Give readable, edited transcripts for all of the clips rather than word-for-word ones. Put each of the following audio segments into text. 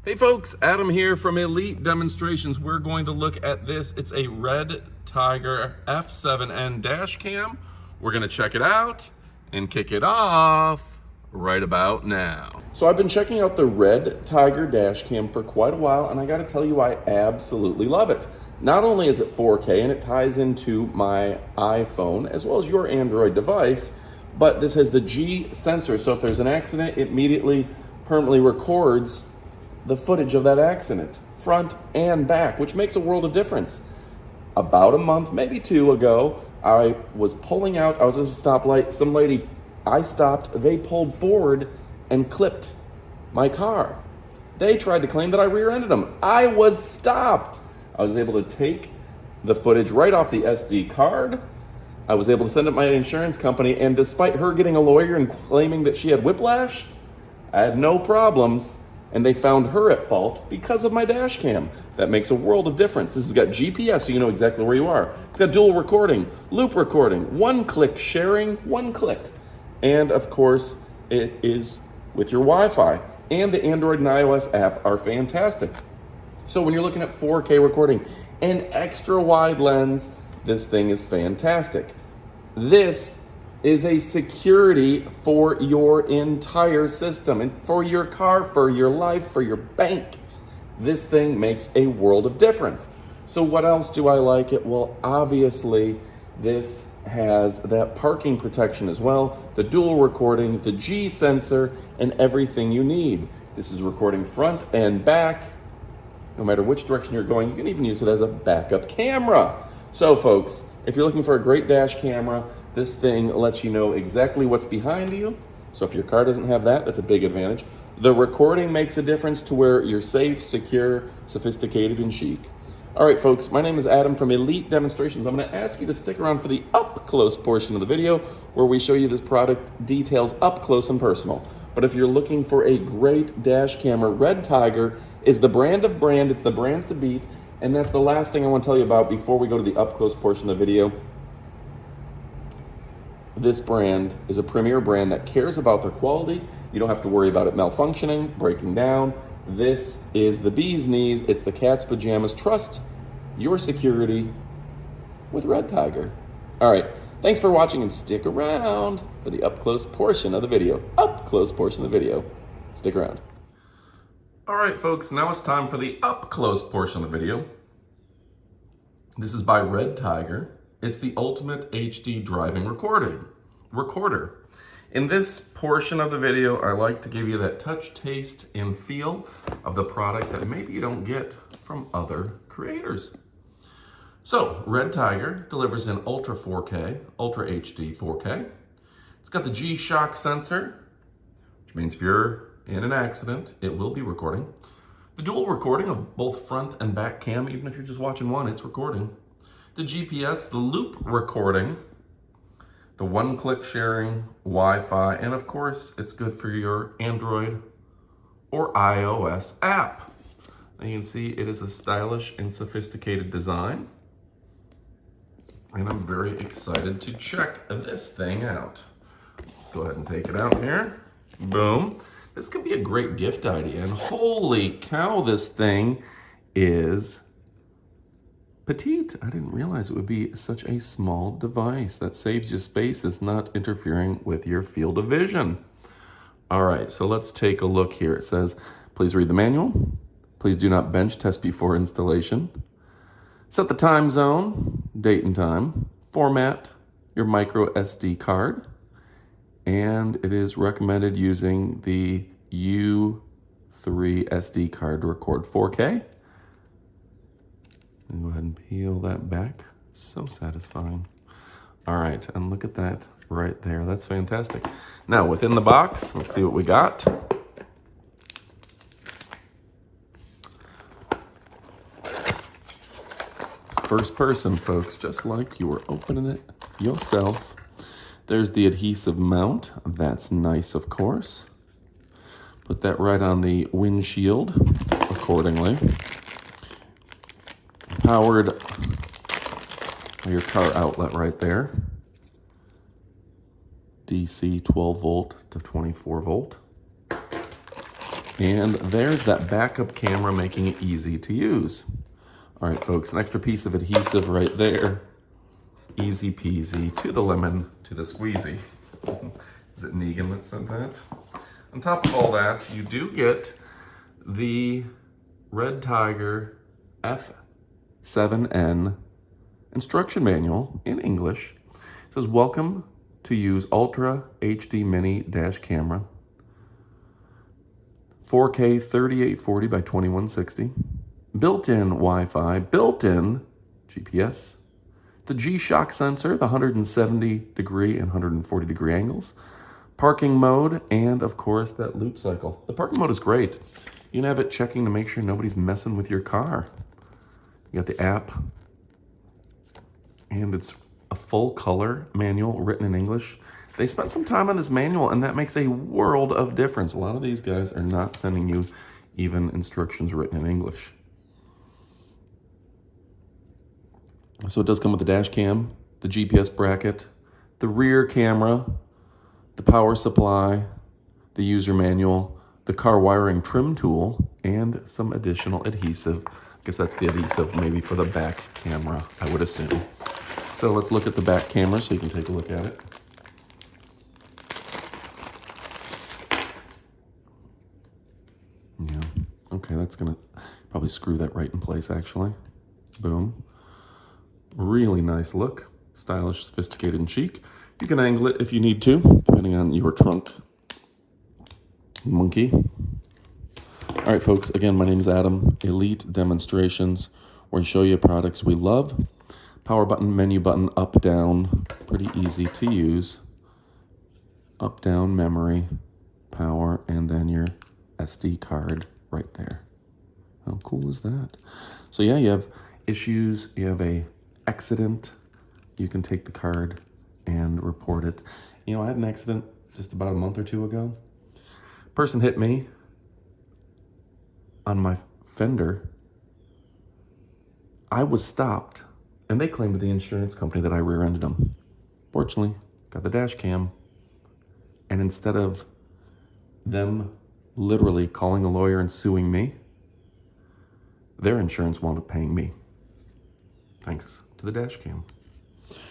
Hey folks, Adam here from Elite Demonstrations. We're going to look at this. It's a Redtiger F7N dash cam. We're gonna check it out and kick it off right about now. So I've been checking out the Redtiger Dash Cam for quite a while, and I gotta tell you, I absolutely love it. Not only is it 4K and it ties into my iPhone as well as your Android device, but this has the G sensor, so if there's an accident, it immediately permanently records the footage of that accident, front and back, which makes a world of difference. About a month, maybe two ago, I was pulling out, I was at a stoplight, some lady, I stopped, they pulled forward and clipped my car. They tried to claim that I rear-ended them. I was stopped. I was able to take the footage right off the SD card. I was able to send it to my insurance company, and despite her getting a lawyer and claiming that she had whiplash, I had no problems. And they found her at fault because of my dash cam. That makes a world of difference. This has got GPS, so you know exactly where you are. It's got dual recording, loop recording, one-click sharing, one click. And of course, it is with your Wi-Fi. And the Android and iOS app are fantastic. So when you're looking at 4K recording, an extra wide lens, this thing is fantastic. This is a security for your entire system and for your car, for your life, for your bank. This thing makes a world of difference. So what else do I like it? Well, obviously this has that parking protection as well, the dual recording, the G sensor, and everything you need. This is recording front and back. No matter which direction you're going, you can even use it as a backup camera. So folks, if you're looking for a great dash camera, this thing lets you know exactly what's behind you. So if your car doesn't have that, that's a big advantage. The recording makes a difference to where you're safe, secure, sophisticated, and chic. All right, folks, my name is Adam from Elite Demonstrations. I'm gonna ask you to stick around for the up close portion of the video where we show you this product details up close and personal. But if you're looking for a great dash camera, Redtiger is the brand of brand, it's the brands to beat. And that's the last thing I want to tell you about before we go to the up close portion of the video. This brand is a premier brand that cares about their quality. You don't have to worry about it malfunctioning, breaking down. This is the bee's knees. It's the cat's pajamas. Trust your security with Redtiger. All right, thanks for watching and stick around for the up close portion of the video. Up close portion of the video. Stick around. All right, folks, now it's time for the up close portion of the video. This is by Redtiger. It's the ultimate HD driving recorder. In this portion of the video, I like to give you that touch, taste, and feel of the product that maybe you don't get from other creators. So, Redtiger delivers in Ultra 4K, Ultra HD 4K. It's got the G-Shock sensor, which means if you're in an accident, it will be recording. The dual recording of both front and back cam, even if you're just watching one, it's recording. The GPS, the loop recording, the one-click sharing, Wi-Fi, and of course, it's good for your Android or iOS app. And you can see it is a stylish and sophisticated design. And I'm very excited to check this thing out. Go ahead and take it out here. Boom. This could be a great gift idea. And holy cow, this thing is petite. I didn't realize it would be such a small device that saves you space. It's not interfering with your field of vision. All right, so let's take a look here. It says, please read the manual. Please do not bench test before installation. Set the time zone, date and time. Format your micro SD card. And it is recommended using the U3 SD card to record 4K. And go ahead and peel that back. So satisfying. All right, and look at that right there. That's fantastic. Now, within the box, let's see what we got. First person, folks, just like you were opening it yourself. There's the adhesive mount. That's nice, of course. Put that right on the windshield accordingly. Powered by your car outlet right there. DC 12 volt to 24 volt. And there's that backup camera making it easy to use. All right, folks, an extra piece of adhesive right there. Easy peasy, to the lemon, to the squeezy. Is it Negan that said that? On top of all that, you do get the Redtiger F7N instruction manual in English. It says, welcome to use Ultra HD Mini Dash Camera. 4K 3840 by 2160. Built-in Wi-Fi, built-in GPS. The G-Shock sensor, the 170 degree and 140 degree angles. Parking mode, and of course that loop cycle. The parking mode is great. You can have it checking to make sure nobody's messing with your car. You got the app, and it's a full color manual written in English. They spent some time on this manual, and that makes a world of difference. A lot of these guys are not sending you even instructions written in English. So it does come with the dash cam, the GPS bracket, the rear camera, the power supply, the user manual, the car wiring trim tool, and some additional adhesive. I guess that's the adhesive maybe for the back camera, I would assume. So let's look at the back camera so you can take a look at it. Yeah, okay, that's gonna probably screw that right in place actually. Boom. Really nice look, stylish, sophisticated, and chic. You can angle it if you need to, depending on your trunk. Monkey. All right, folks, again, my name is Adam. Elite Demonstrations, where we show you products we love. Power button, menu button, up, down, pretty easy to use. Up, down, memory, power, and then your SD card right there. How cool is that? So yeah, you have issues, you have a accident, you can take the card and report it. You know, I had an accident just about a month or two ago. Person hit me on my fender. I was stopped, and they claimed to the insurance company that I rear-ended them. Fortunately, got the dash cam, and instead of them literally calling a lawyer and suing me, their insurance wound up paying me. Thanks to the dash cam.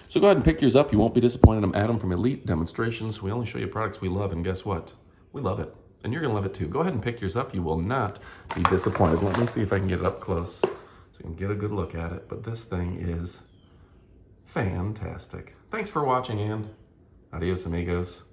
So go ahead and pick yours up. You won't be disappointed. I'm Adam from Elite Demonstrations. We only show you products we love, and guess what? We love it. And you're going to love it too. Go ahead and pick yours up. You will not be disappointed. Let me see if I can get it up close so you can get a good look at it. But this thing is fantastic. Thanks for watching, and adios, amigos.